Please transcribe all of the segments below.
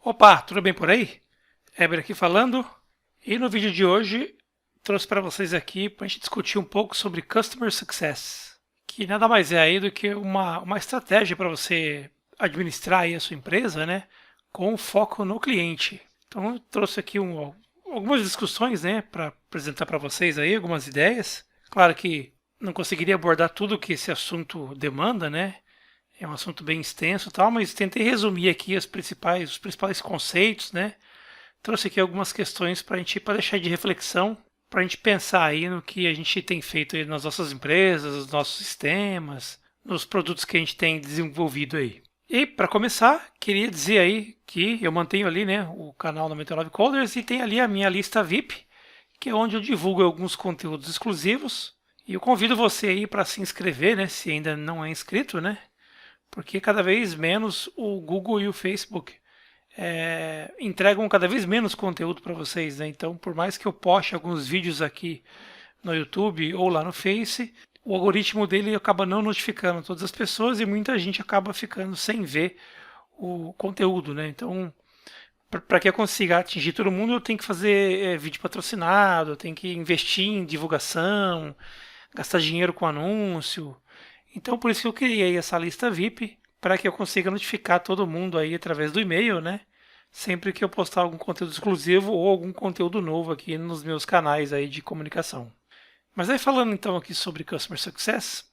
Opa, tudo bem por aí? Heber aqui falando. E no vídeo de hoje trouxe para vocês aqui para a gente discutir um pouco sobre Customer Success, que nada mais é aí do que uma estratégia para você administrar aí a sua empresa, né, com foco no cliente. Então eu trouxe aqui algumas discussões, né, para apresentar para vocês aí algumas ideias. Claro que não conseguiria abordar tudo que esse assunto demanda, né? É um assunto bem extenso e tal, mas tentei resumir aqui os principais conceitos, né? Trouxe aqui algumas questões para deixar de reflexão, para a gente pensar aí no que a gente tem feito aí nas nossas empresas, nos nossos sistemas, nos produtos que a gente tem desenvolvido aí. E para começar, queria dizer aí que eu mantenho ali, né, o canal 99 Coders e tem ali a minha lista VIP, que é onde eu divulgo alguns conteúdos exclusivos. E eu convido você aí para se inscrever, né, se ainda não é inscrito, né? Porque cada vez menos o Google e o Facebook entregam cada vez menos conteúdo para vocês, né? Então, por mais que eu poste alguns vídeos aqui no YouTube ou lá no Face, o algoritmo dele acaba não notificando todas as pessoas e muita gente acaba ficando sem ver o conteúdo, né? Então, para que eu consiga atingir todo mundo, eu tenho que fazer vídeo patrocinado, eu tenho que investir em divulgação, gastar dinheiro com anúncio. Então, por isso que eu criei essa lista VIP, para que eu consiga notificar todo mundo aí através do e-mail, né? Sempre que eu postar algum conteúdo exclusivo ou algum conteúdo novo aqui nos meus canais aí de comunicação. Mas aí falando então aqui sobre Customer Success,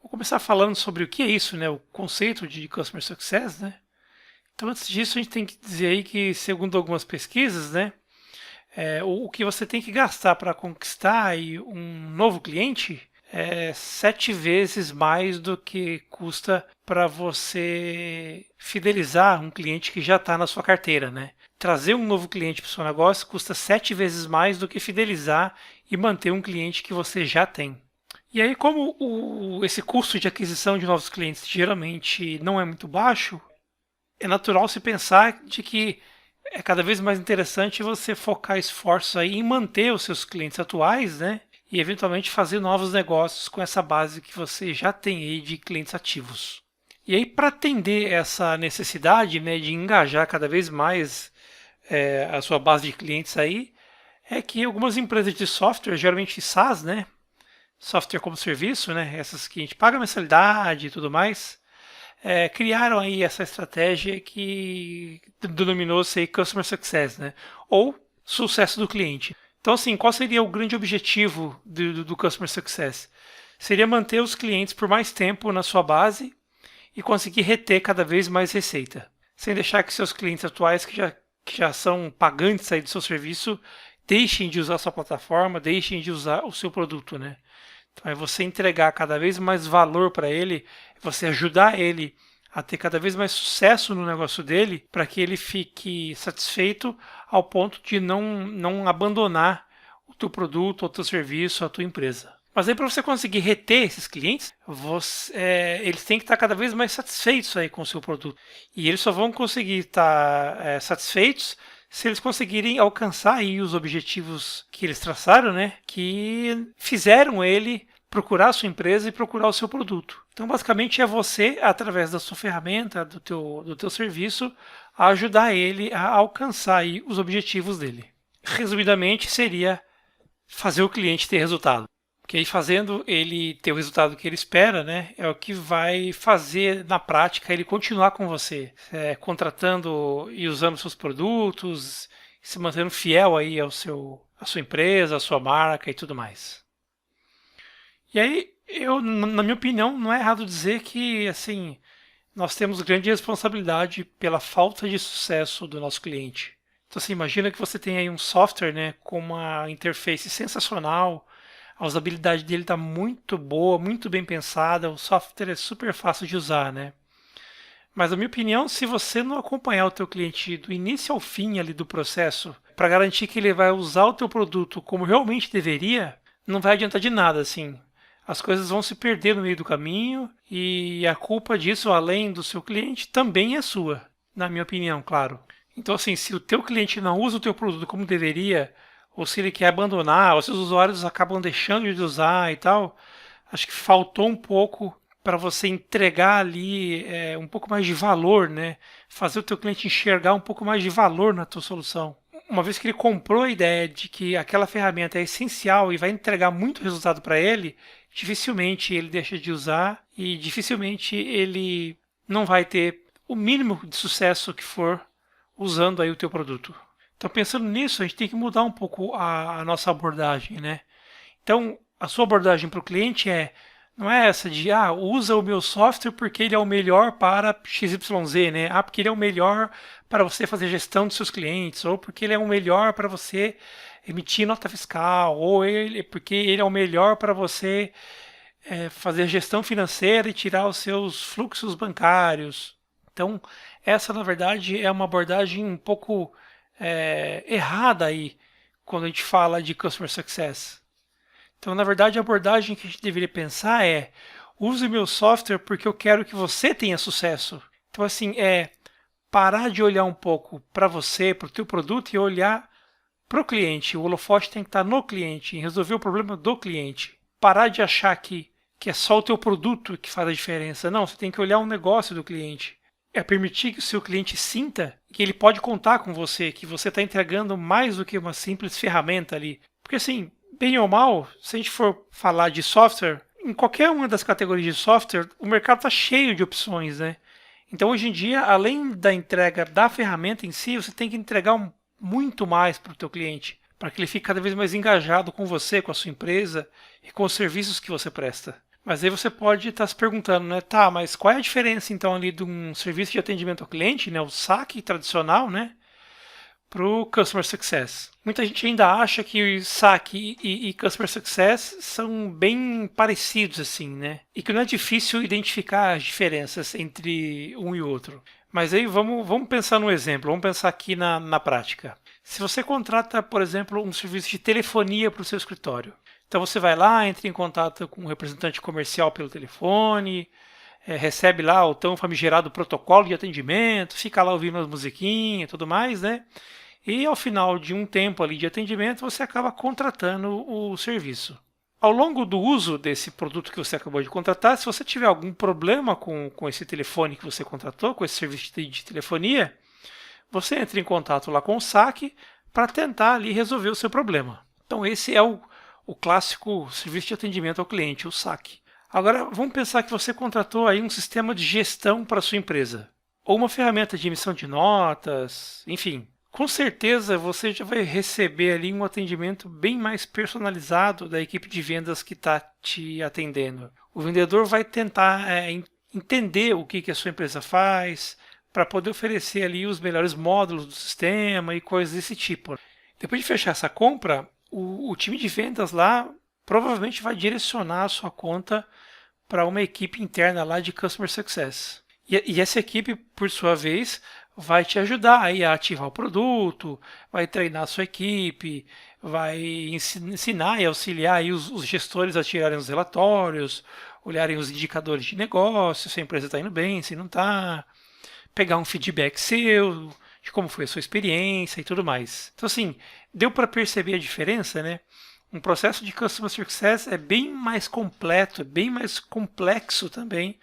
vou começar falando sobre o que é isso, né? O conceito de Customer Success, né? Então antes disso a gente tem que dizer aí que segundo algumas pesquisas, né? O que você tem que gastar para conquistar aí um novo cliente é 7 vezes mais do que custa para você fidelizar um cliente que já está na sua carteira, né? Trazer um novo cliente para o seu negócio custa 7 vezes mais do que fidelizar e manter um cliente que você já tem. E aí, como esse custo de aquisição de novos clientes geralmente não é muito baixo, é natural se pensar de que é cada vez mais interessante você focar esforços aí em manter os seus clientes atuais, né? E eventualmente fazer novos negócios com essa base que você já tem aí de clientes ativos. E aí, para atender essa necessidade, né, de engajar cada vez mais a sua base de clientes aí, é que algumas empresas de software, geralmente SaaS, né, software como serviço, né, essas que a gente paga mensalidade e tudo mais, criaram aí essa estratégia que denominou-se aí Customer Success, né, ou sucesso do cliente. Então, assim, qual seria o grande objetivo do Customer Success? Seria manter os clientes por mais tempo na sua base e conseguir reter cada vez mais receita, sem deixar que seus clientes atuais, que já são pagantes aí do seu serviço, deixem de usar a sua plataforma, deixem de usar o seu produto, né? Então, é você entregar cada vez mais valor para ele, é você ajudar ele a ter cada vez mais sucesso no negócio dele, para que ele fique satisfeito ao ponto de não abandonar o teu produto, o teu serviço, a tua empresa. Mas aí para você conseguir reter esses clientes, eles têm que estar cada vez mais satisfeitos aí com o seu produto. E eles só vão conseguir estar satisfeitos se eles conseguirem alcançar aí os objetivos que eles traçaram, né? Que fizeram ele procurar a sua empresa e procurar o seu produto. Então, basicamente, é você, através da sua ferramenta, do teu serviço, a ajudar ele a alcançar aí os objetivos dele. Resumidamente, seria fazer o cliente ter resultado. Porque aí fazendo ele ter o resultado que ele espera, né, é o que vai fazer na prática ele continuar com você, contratando e usando seus produtos, se mantendo fiel aí à sua empresa, à sua marca e tudo mais. E aí, na minha opinião, não é errado dizer que assim nós temos grande responsabilidade pela falta de sucesso do nosso cliente. Então, assim, imagina que você tem aí um software, né, com uma interface sensacional, a usabilidade dele está muito boa, muito bem pensada, o software é super fácil de usar, né? Mas na minha opinião, se você não acompanhar o teu cliente do início ao fim ali do processo, para garantir que ele vai usar o teu produto como realmente deveria, não vai adiantar de nada, assim. As coisas vão se perder no meio do caminho e a culpa disso, além do seu cliente, também é sua, na minha opinião, claro. Então, assim, se o teu cliente não usa o teu produto como deveria, ou se ele quer abandonar, ou se os usuários acabam deixando de usar e tal, acho que faltou um pouco para você entregar ali um pouco mais de valor, né? Fazer o teu cliente enxergar um pouco mais de valor na tua solução. Uma vez que ele comprou a ideia de que aquela ferramenta é essencial e vai entregar muito resultado para ele, dificilmente ele deixa de usar e dificilmente ele não vai ter o mínimo de sucesso que for usando aí o teu produto. Então, pensando nisso, a gente tem que mudar um pouco a nossa abordagem, né? Então, a sua abordagem para o cliente não é essa de, usa o meu software porque ele é o melhor para XYZ, né? Porque ele é o melhor para você fazer gestão dos seus clientes, ou porque ele é o melhor para você emitir nota fiscal, ou porque ele é o melhor para você fazer gestão financeira e tirar os seus fluxos bancários. Então, essa, na verdade, é uma abordagem um pouco errada aí, quando a gente fala de Customer Success. Então, na verdade, a abordagem que a gente deveria pensar use meu software porque eu quero que você tenha sucesso. Então, assim, parar de olhar um pouco para você, para o teu produto e olhar para o cliente. O holofote tem que estar no cliente, em resolver o problema do cliente. Parar de achar que é só o teu produto que faz a diferença. Não, você tem que olhar o negócio do cliente. É permitir que o seu cliente sinta que ele pode contar com você, que você está entregando mais do que uma simples ferramenta ali. Porque assim, bem ou mal, se a gente for falar de software, em qualquer uma das categorias de software, o mercado está cheio de opções, né? Então hoje em dia, além da entrega da ferramenta em si, você tem que entregar muito mais para o teu cliente, para que ele fique cada vez mais engajado com você, com a sua empresa e com os serviços que você presta. Mas aí você pode estar se perguntando, né? Tá, mas qual é a diferença então ali de um serviço de atendimento ao cliente, né? O saque tradicional, né? Para o Customer Success. Muita gente ainda acha que o saque e Customer Success são bem parecidos assim, né? E que não é difícil identificar as diferenças entre um e outro. Mas aí vamos pensar no exemplo, vamos pensar aqui na prática. Se você contrata, por exemplo, um serviço de telefonia para o seu escritório, então você vai lá, entra em contato com um representante comercial pelo telefone, recebe lá o tão famigerado protocolo de atendimento, fica lá ouvindo as musiquinhas e tudo mais, né? E ao final de um tempo ali de atendimento, você acaba contratando o serviço. Ao longo do uso desse produto que você acabou de contratar, se você tiver algum problema com esse telefone que você contratou, com esse serviço de telefonia, você entra em contato lá com o saque para tentar ali resolver o seu problema. Então esse é o clássico serviço de atendimento ao cliente, o saque. Agora vamos pensar que você contratou aí um sistema de gestão para a sua empresa, ou uma ferramenta de emissão de notas, enfim. Com certeza você já vai receber ali um atendimento bem mais personalizado da equipe de vendas que está te atendendo. O vendedor vai tentar entender o que a sua empresa faz, para poder oferecer ali os melhores módulos do sistema e coisas desse tipo. Depois de fechar essa compra, o time de vendas lá provavelmente vai direcionar a sua conta para uma equipe interna lá de Customer Success. E essa equipe, por sua vez, vai te ajudar aí a ativar o produto, vai treinar a sua equipe, vai ensinar e auxiliar aí os gestores a tirarem os relatórios, olharem os indicadores de negócio, se a empresa está indo bem, se não está, pegar um feedback seu, de como foi a sua experiência e tudo mais. Então assim, deu para perceber a diferença, né? Um processo de Customer Success é bem mais completo, bem mais complexo também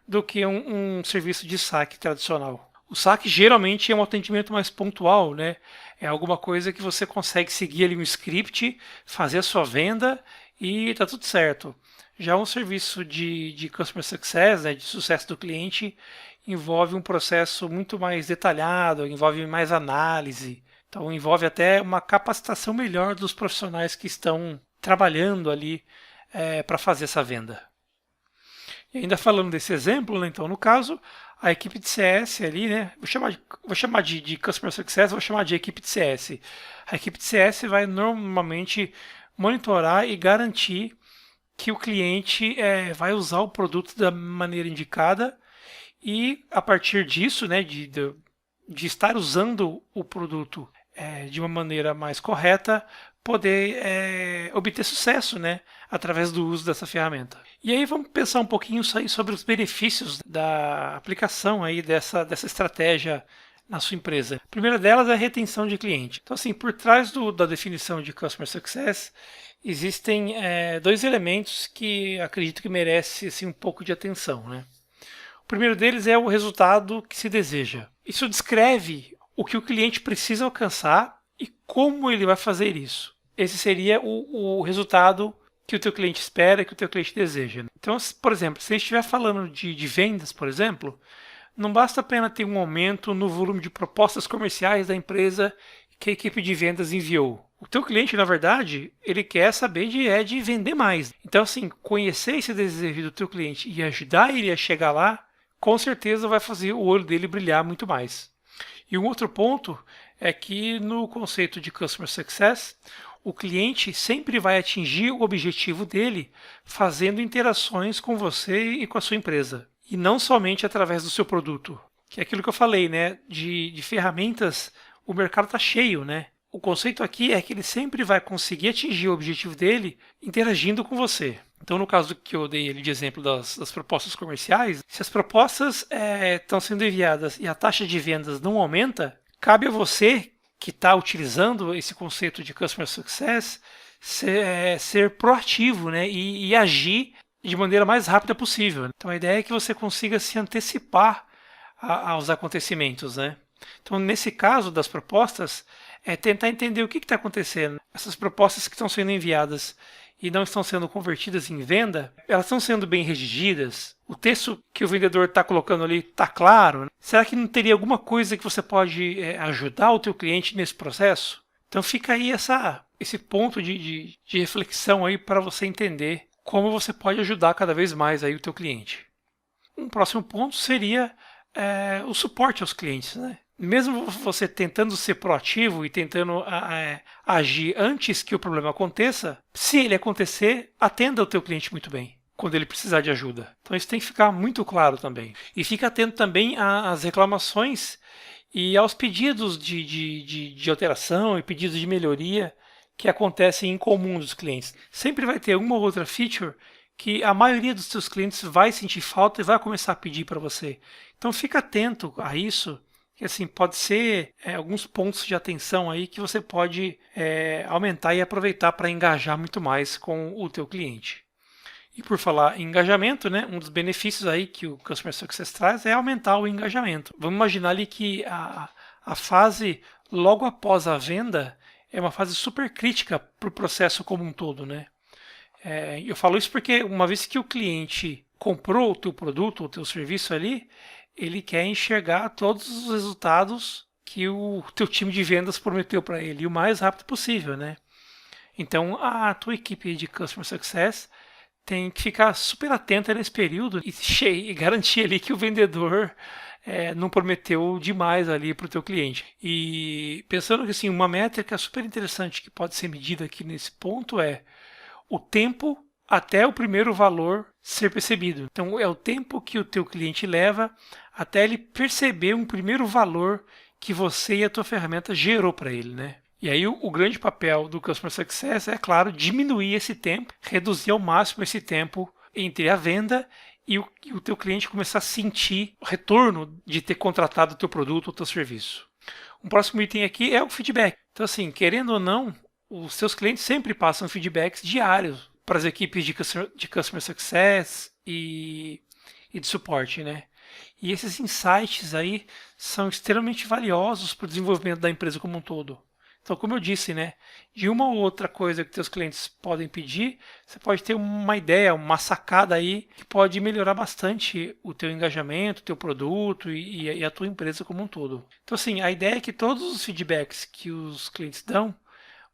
do que um serviço de saque tradicional. O saque geralmente é um atendimento mais pontual, né? É alguma coisa que você consegue seguir ali um script, fazer a sua venda e tá tudo certo. Já um serviço de Customer Success, né, de sucesso do cliente, envolve um processo muito mais detalhado, envolve mais análise. Então envolve até uma capacitação melhor dos profissionais que estão trabalhando ali para fazer essa venda. E ainda falando desse exemplo, né, então no caso, a equipe de CS ali, né, vou chamar de Customer Success, vou chamar de equipe de CS. A equipe de CS vai normalmente monitorar e garantir que o cliente vai usar o produto da maneira indicada e a partir disso, né, de estar usando o produto de uma maneira mais correta, poder obter sucesso, né, através do uso dessa ferramenta. E aí vamos pensar um pouquinho sobre os benefícios da aplicação aí dessa estratégia na sua empresa. A primeira delas é a retenção de cliente. Então, assim, por trás da definição de Customer Success, existem dois elementos que acredito que merecem assim, um pouco de atenção, né? O primeiro deles é o resultado que se deseja. Isso descreve o que o cliente precisa alcançar e como ele vai fazer isso. Esse seria o resultado que o teu cliente espera, que o teu cliente deseja. Então, por exemplo, se a gente estiver falando de vendas, por exemplo, não basta apenas ter um aumento no volume de propostas comerciais da empresa que a equipe de vendas enviou. O teu cliente, na verdade, ele quer saber de vender mais. Então, assim, conhecer esse desejo do teu cliente e ajudar ele a chegar lá, com certeza vai fazer o olho dele brilhar muito mais. E um outro ponto é que no conceito de Customer Success, o cliente sempre vai atingir o objetivo dele fazendo interações com você e com a sua empresa. E não somente através do seu produto. Que é aquilo que eu falei, né? De ferramentas, o mercado está cheio, né? O conceito aqui é que ele sempre vai conseguir atingir o objetivo dele interagindo com você. Então, no caso que eu dei ali de exemplo das propostas comerciais, se as propostas estão sendo enviadas e a taxa de vendas não aumenta, cabe a você que está utilizando esse conceito de Customer Success ser proativo, né? E agir de maneira mais rápida possível. Então, a ideia é que você consiga se antecipar aos acontecimentos, né? Então, nesse caso das propostas, é tentar entender o que está acontecendo. Essas propostas que estão sendo enviadas e não estão sendo convertidas em venda, elas estão sendo bem redigidas? O texto que o vendedor está colocando ali está claro? Será que não teria alguma coisa que você pode ajudar o teu cliente nesse processo? Então fica aí esse ponto de reflexão aí para você entender como você pode ajudar cada vez mais aí o teu cliente. Um próximo ponto seria o suporte aos clientes, né? Mesmo você tentando ser proativo e tentando agir antes que o problema aconteça, se ele acontecer, atenda o teu cliente muito bem quando ele precisar de ajuda. Então isso tem que ficar muito claro também. E fica atento também às reclamações e aos pedidos de alteração e pedidos de melhoria que acontecem em comum dos clientes. Sempre vai ter uma ou outra feature que a maioria dos seus clientes vai sentir falta e vai começar a pedir para você. Então fica atento a isso, que assim pode ser alguns pontos de atenção aí que você pode aumentar e aproveitar para engajar muito mais com o teu cliente. E por falar em engajamento, né, um dos benefícios aí que o Customer Success traz é aumentar o engajamento. Vamos imaginar ali que a fase logo após a venda é uma fase super crítica para o processo como um todo, né? Eu falo isso porque uma vez que o cliente comprou o teu produto, o teu serviço ali, ele quer enxergar todos os resultados que o teu time de vendas prometeu para ele o mais rápido possível, né? Então a tua equipe de Customer Success tem que ficar super atenta nesse período e garantir ali que o vendedor não prometeu demais ali para o teu cliente. E pensando que assim, uma métrica super interessante que pode ser medida aqui nesse ponto é o tempo até o primeiro valor ser percebido. Então é o tempo que o teu cliente leva até ele perceber um primeiro valor que você e a tua ferramenta gerou para ele, né? E aí o grande papel do Customer Success é, claro, diminuir esse tempo, reduzir ao máximo esse tempo entre a venda e o teu cliente começar a sentir o retorno de ter contratado o teu produto ou o teu serviço. Um próximo item aqui é o feedback. Então assim, querendo ou não, os seus clientes sempre passam feedbacks diários para as equipes de Customer Success e de suporte, né? E esses insights aí são extremamente valiosos para o desenvolvimento da empresa como um todo. Então, como eu disse, né, de uma ou outra coisa que teus clientes podem pedir, você pode ter uma ideia, uma sacada aí que pode melhorar bastante o teu engajamento, o teu produto e a tua empresa como um todo. Então, assim, a ideia é que todos os feedbacks que os clientes dão,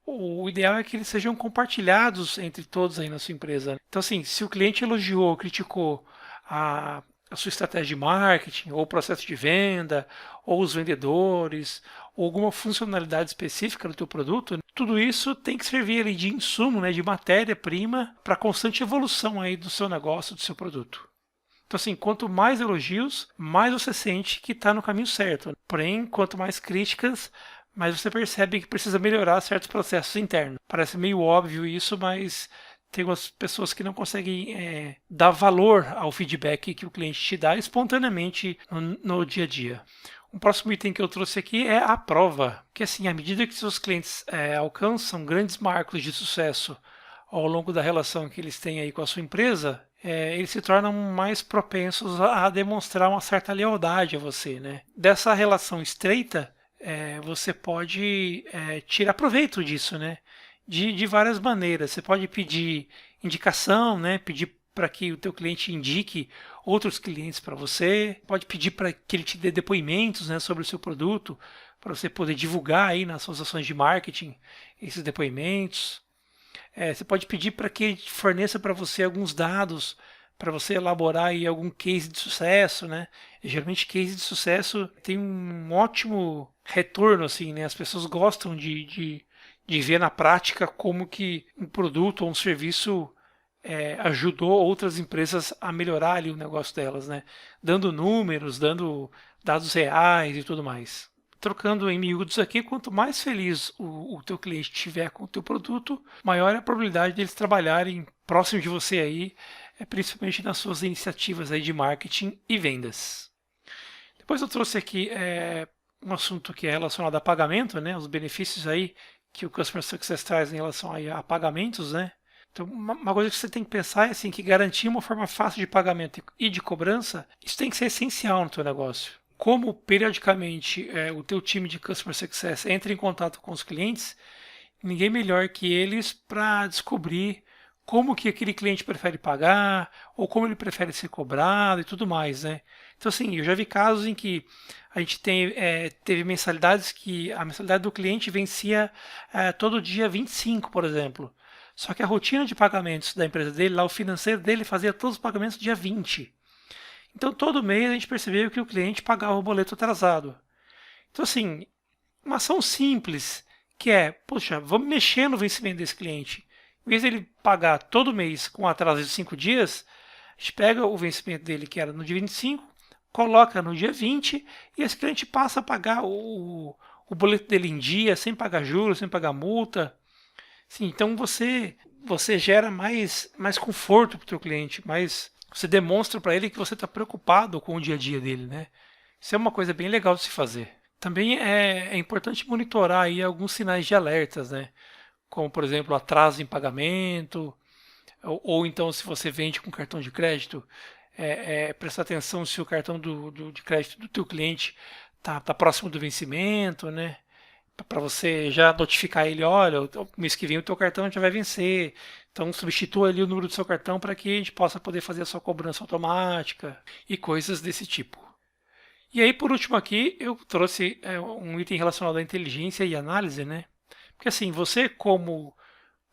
o ideal é que eles sejam compartilhados entre todos aí na sua empresa. Então, assim, se o cliente elogiou, criticou a sua estratégia de marketing, ou o processo de venda, ou os vendedores, ou alguma funcionalidade específica do teu produto, tudo isso tem que servir ali de insumo, né, de matéria-prima para a constante evolução aí do seu negócio, do seu produto. Então, assim, quanto mais elogios, mais você sente que está no caminho certo. Porém, quanto mais críticas, mais você percebe que precisa melhorar certos processos internos. Parece meio óbvio isso, mas tem umas pessoas que não conseguem dar valor ao feedback que o cliente te dá espontaneamente no dia a dia. O próximo item que eu trouxe aqui é a prova, que assim, à medida que seus clientes alcançam grandes marcos de sucesso ao longo da relação que eles têm aí com a sua empresa, eles se tornam mais propensos a demonstrar uma certa lealdade a você, né? Dessa relação estreita, você pode tirar proveito disso, né? De várias maneiras. Você pode pedir indicação, né? Pedir para que o teu cliente indique outros clientes para você, pode pedir para que ele te dê depoimentos, né, sobre o seu produto, para você poder divulgar aí nas suas ações de marketing esses depoimentos. Você pode pedir para que ele forneça para você alguns dados para você elaborar aí algum case de sucesso, né? E, geralmente case de sucesso tem um ótimo retorno, assim, né? As pessoas gostam de ver na prática como que um produto ou um serviço ajudou outras empresas a melhorar ali o negócio delas, né? Dando números, dando dados reais e tudo mais. Trocando em miúdos aqui, quanto mais feliz o teu cliente estiver com o teu produto, maior é a probabilidade deles trabalharem próximo de você aí, principalmente nas suas iniciativas aí de marketing e vendas. Depois eu trouxe aqui um assunto que é relacionado a pagamento, né? Os benefícios aí que o Customer Success traz em relação aí a pagamentos, né? Então, uma coisa que você tem que pensar é assim, que garantir uma forma fácil de pagamento e de cobrança, isso tem que ser essencial no teu negócio. Como periodicamente o teu time de Customer Success entra em contato com os clientes, ninguém melhor que eles para descobrir como que aquele cliente prefere pagar, ou como ele prefere ser cobrado e tudo mais, né? Então, assim, eu já vi casos em que a gente teve mensalidades que a mensalidade do cliente vencia todo dia 25, por exemplo. Só que a rotina de pagamentos da empresa dele, lá o financeiro dele fazia todos os pagamentos dia 20. Então todo mês a gente percebeu que o cliente pagava o boleto atrasado. Então assim, uma ação simples que poxa, vamos mexer no vencimento desse cliente. Em vez de ele pagar todo mês com atraso de 5 dias, a gente pega o vencimento dele que era no dia 25, coloca no dia 20 e esse cliente passa a pagar o boleto dele em dia, sem pagar juros, sem pagar multa. Sim, então você gera mais conforto para o teu cliente, você demonstra para ele que você está preocupado com o dia a dia dele, né? Isso é uma coisa bem legal de se fazer. Também é importante monitorar aí alguns sinais de alertas, né? Como, por exemplo, atraso em pagamento, ou então se você vende com cartão de crédito, prestar atenção se o cartão de crédito do teu cliente tá próximo do vencimento, né? Para você já notificar ele, olha, o mês que vem o teu cartão já vai vencer. Então substitua ali o número do seu cartão para que a gente possa poder fazer a sua cobrança automática e coisas desse tipo. E aí, por último aqui, eu trouxe um item relacionado à inteligência e análise, né? Porque assim, você como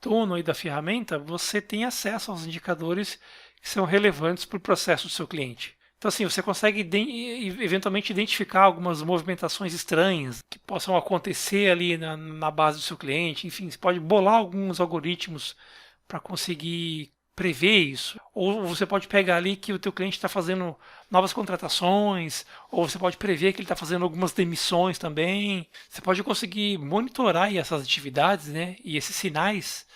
dono aí da ferramenta, você tem acesso aos indicadores que são relevantes para o processo do seu cliente. Então, assim, você consegue eventualmente identificar algumas movimentações estranhas que possam acontecer ali na base do seu cliente. Enfim, você pode bolar alguns algoritmos para conseguir prever isso. Ou você pode pegar ali que o teu cliente está fazendo novas contratações, ou você pode prever que ele está fazendo algumas demissões também. Você pode conseguir monitorar aí essas atividades, né, e esses sinais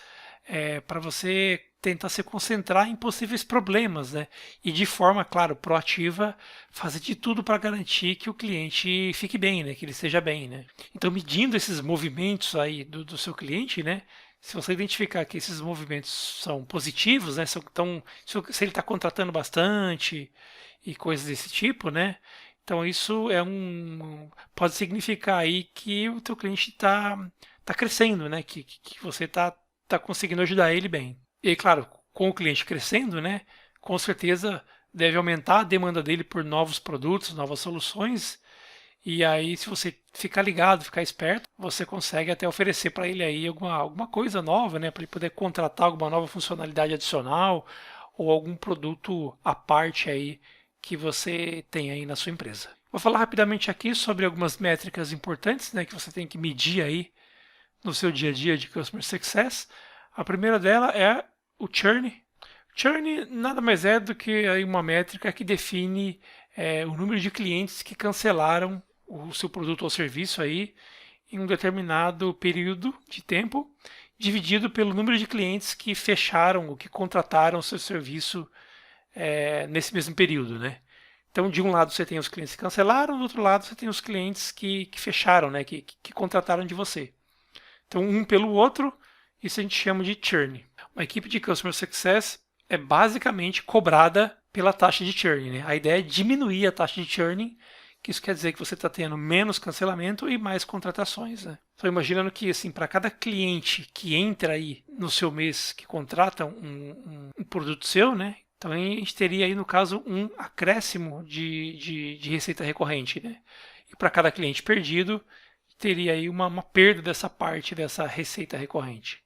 para você tentar se concentrar em possíveis problemas, né? E de forma, claro, proativa, fazer de tudo para garantir que o cliente fique bem, né? Que ele esteja bem, né? Então, medindo esses movimentos aí do seu cliente, né? Se você identificar que esses movimentos são positivos, né? Se ele está contratando bastante e coisas desse tipo, né? Então isso pode significar aí que o teu cliente tá crescendo, né? Que você tá conseguindo ajudar ele bem. E claro, com o cliente crescendo, né? Com certeza deve aumentar a demanda dele por novos produtos, novas soluções. E aí, se você ficar ligado, ficar esperto, você consegue até oferecer para ele aí alguma coisa nova, né? Para ele poder contratar alguma nova funcionalidade adicional ou algum produto à parte aí que você tem aí na sua empresa. Vou falar rapidamente aqui sobre algumas métricas importantes, né? Que você tem que medir aí no seu dia a dia de Customer Success. A primeira dela é o churn. Churn nada mais é do que aí uma métrica que define o número de clientes que cancelaram o seu produto ou serviço aí em um determinado período de tempo, dividido pelo número de clientes que fecharam ou que contrataram o seu serviço nesse mesmo período, né? Então, de um lado você tem os clientes que cancelaram, do outro lado você tem os clientes que fecharam, né, que contrataram de você. Então, um pelo outro, isso a gente chama de churn. Uma equipe de Customer Success é basicamente cobrada pela taxa de churn. Né? A ideia é diminuir a taxa de churn, que isso quer dizer que você está tendo menos cancelamento e mais contratações. Né? Então, imaginando que assim, para cada cliente que entra aí no seu mês, que contrata um produto seu, né? Então a gente teria aí, no caso, um acréscimo de receita recorrente. Né? E para cada cliente perdido, teria aí uma perda dessa parte dessa receita recorrente.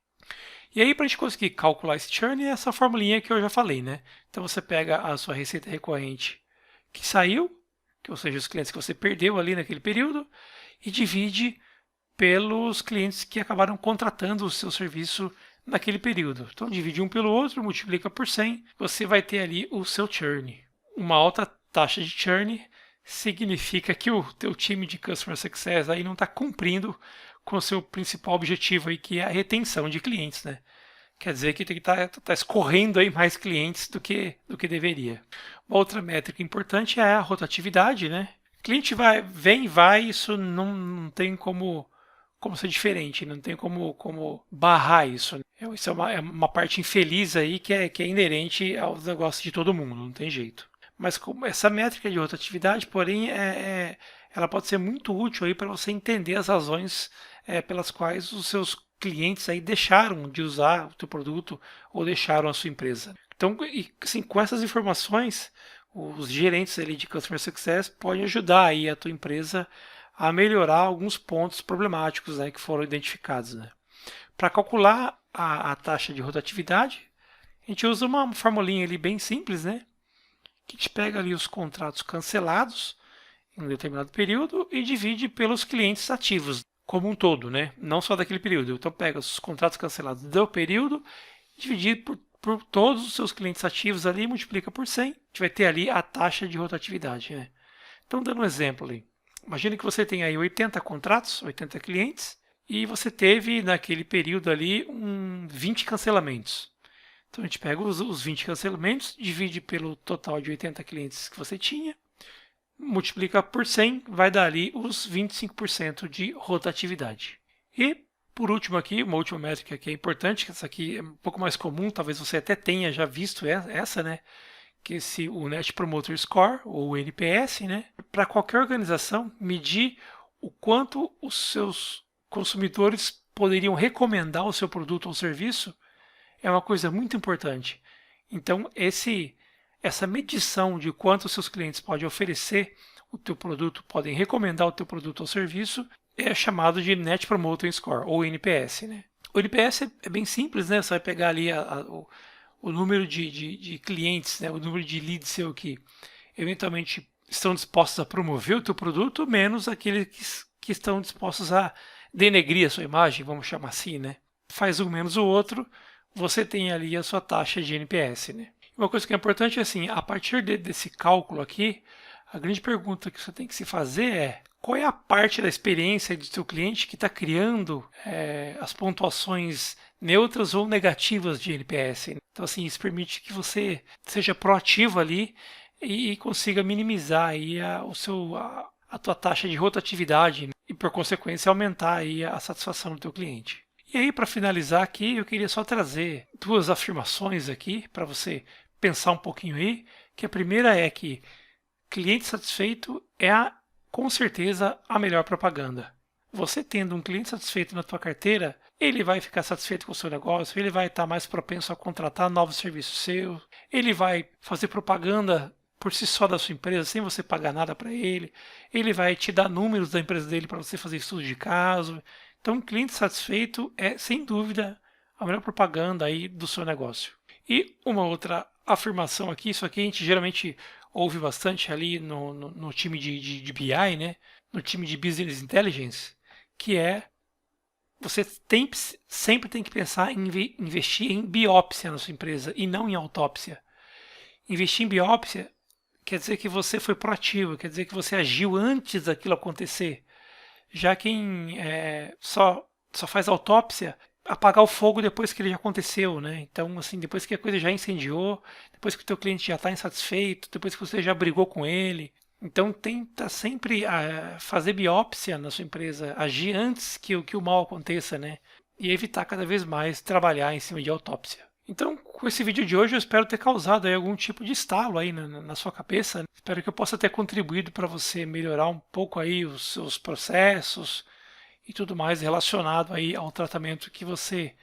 E aí, para a gente conseguir calcular esse churn, é essa formulinha que eu já falei, né? Então você pega a sua receita recorrente que saiu, ou seja, os clientes que você perdeu ali naquele período, e divide pelos clientes que acabaram contratando o seu serviço naquele período. Então divide um pelo outro, multiplica por 100, você vai ter ali o seu churn. Uma alta taxa de churn significa que o teu time de Customer Success aí não está cumprindo com o seu principal objetivo aí, que é a retenção de clientes, né? Quer dizer que tem que tá escorrendo aí mais clientes do que deveria. Uma outra métrica importante é a rotatividade, né? O cliente vem e vai, isso não tem como ser diferente, não tem como barrar isso. Isso é uma parte infeliz aí que é inerente aos negócios de todo mundo, não tem jeito. Mas essa métrica de rotatividade, porém, ela pode ser muito útil aí para você entender as razões pelas quais os seus clientes aí deixaram de usar o teu produto ou deixaram a sua empresa. Então, assim, com essas informações, os gerentes ali de Customer Success podem ajudar aí a tua empresa a melhorar alguns pontos problemáticos, né, que foram identificados. Né. Para calcular a taxa de rotatividade, a gente usa uma formulinha ali bem simples, né, que a gente pega ali os contratos cancelados em um determinado período e divide pelos clientes ativos como um todo, né? Não só daquele período. Então pega os contratos cancelados do período, dividido por todos os seus clientes ativos ali, multiplica por 100, a gente vai ter ali a taxa de rotatividade. Né? Então, dando um exemplo ali. Imagine que você tem aí 80 contratos, 80 clientes, e você teve naquele período ali 20 cancelamentos. Então a gente pega os 20 cancelamentos, divide pelo total de 80 clientes que você tinha, multiplica por 100, vai dar ali os 25% de rotatividade. E, por último aqui, uma última métrica que é importante, que essa aqui é um pouco mais comum, talvez você até tenha já visto essa, né? Que o Net Promoter Score, ou o NPS, né? Para qualquer organização, medir o quanto os seus consumidores poderiam recomendar o seu produto ou serviço é uma coisa muito importante. Então, essa medição de quanto os seus clientes podem oferecer o teu produto, podem recomendar o teu produto ou serviço, é chamado de Net Promoter Score, ou NPS. Né? O NPS é bem simples, né? Você vai pegar ali o número de clientes, né? O número de leads seu que eventualmente estão dispostos a promover o teu produto, menos aqueles que estão dispostos a denegrir a sua imagem, vamos chamar assim. Né? Faz um menos o outro, você tem ali a sua taxa de NPS. Né? Uma coisa que é importante é assim, a partir desse cálculo aqui, a grande pergunta que você tem que se fazer é qual é a parte da experiência do seu cliente que está criando as pontuações neutras ou negativas de NPS. Então, assim, isso permite que você seja proativo ali e consiga minimizar aí a tua taxa de rotatividade, né? E, por consequência, aumentar aí a satisfação do teu cliente. E aí, para finalizar aqui, eu queria só trazer duas afirmações aqui para você pensar um pouquinho aí, que a primeira é que cliente satisfeito é com certeza a melhor propaganda. Você tendo um cliente satisfeito na tua carteira, ele vai ficar satisfeito com o seu negócio, ele vai estar mais propenso a contratar novos serviços seus, ele vai fazer propaganda por si só da sua empresa, sem você pagar nada para ele vai te dar números da empresa dele para você fazer estudo de caso. Então, um cliente satisfeito é, sem dúvida, a melhor propaganda aí do seu negócio. E uma outra afirmação aqui, isso aqui a gente geralmente ouve bastante ali no time de BI, né? No time de Business Intelligence, que é você sempre tem que pensar em investir em biópsia na sua empresa e não em autópsia. Investir em biópsia quer dizer que você foi proativo, quer dizer que você agiu antes daquilo acontecer. Já quem só faz autópsia apagar o fogo depois que ele já aconteceu, né? Então, assim, depois que a coisa já incendiou, depois que o teu cliente já está insatisfeito, depois que você já brigou com ele. Então, tenta sempre fazer biópsia na sua empresa, agir antes que o mal aconteça, né? E evitar cada vez mais trabalhar em cima de autópsia. Então, com esse vídeo de hoje, eu espero ter causado aí algum tipo de estalo aí na sua cabeça. Espero que eu possa ter contribuído para você melhorar um pouco aí os seus processos e tudo mais relacionado aí ao tratamento que você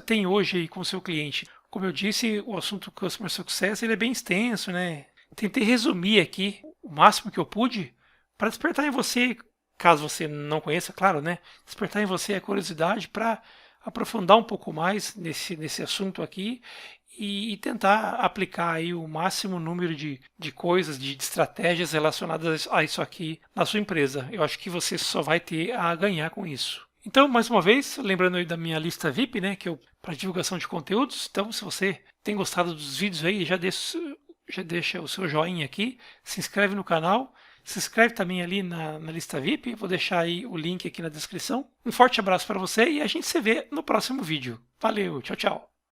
tem hoje aí com o seu cliente. Como eu disse, o assunto Customer Success ele é bem extenso, né? Tentei resumir aqui o máximo que eu pude para despertar em você, caso você não conheça, claro, né? Despertar em você a curiosidade para aprofundar um pouco mais nesse assunto aqui e tentar aplicar aí o máximo número de coisas, de estratégias relacionadas a isso aqui na sua empresa. Eu acho que você só vai ter a ganhar com isso. Então, mais uma vez, lembrando aí da minha lista VIP, né, que é para divulgação de conteúdos. Então, se você tem gostado dos vídeos aí, já deixa o seu joinha aqui, se inscreve no canal, se inscreve também ali na lista VIP, vou deixar aí o link aqui na descrição. Um forte abraço para você e a gente se vê no próximo vídeo. Valeu, tchau, tchau.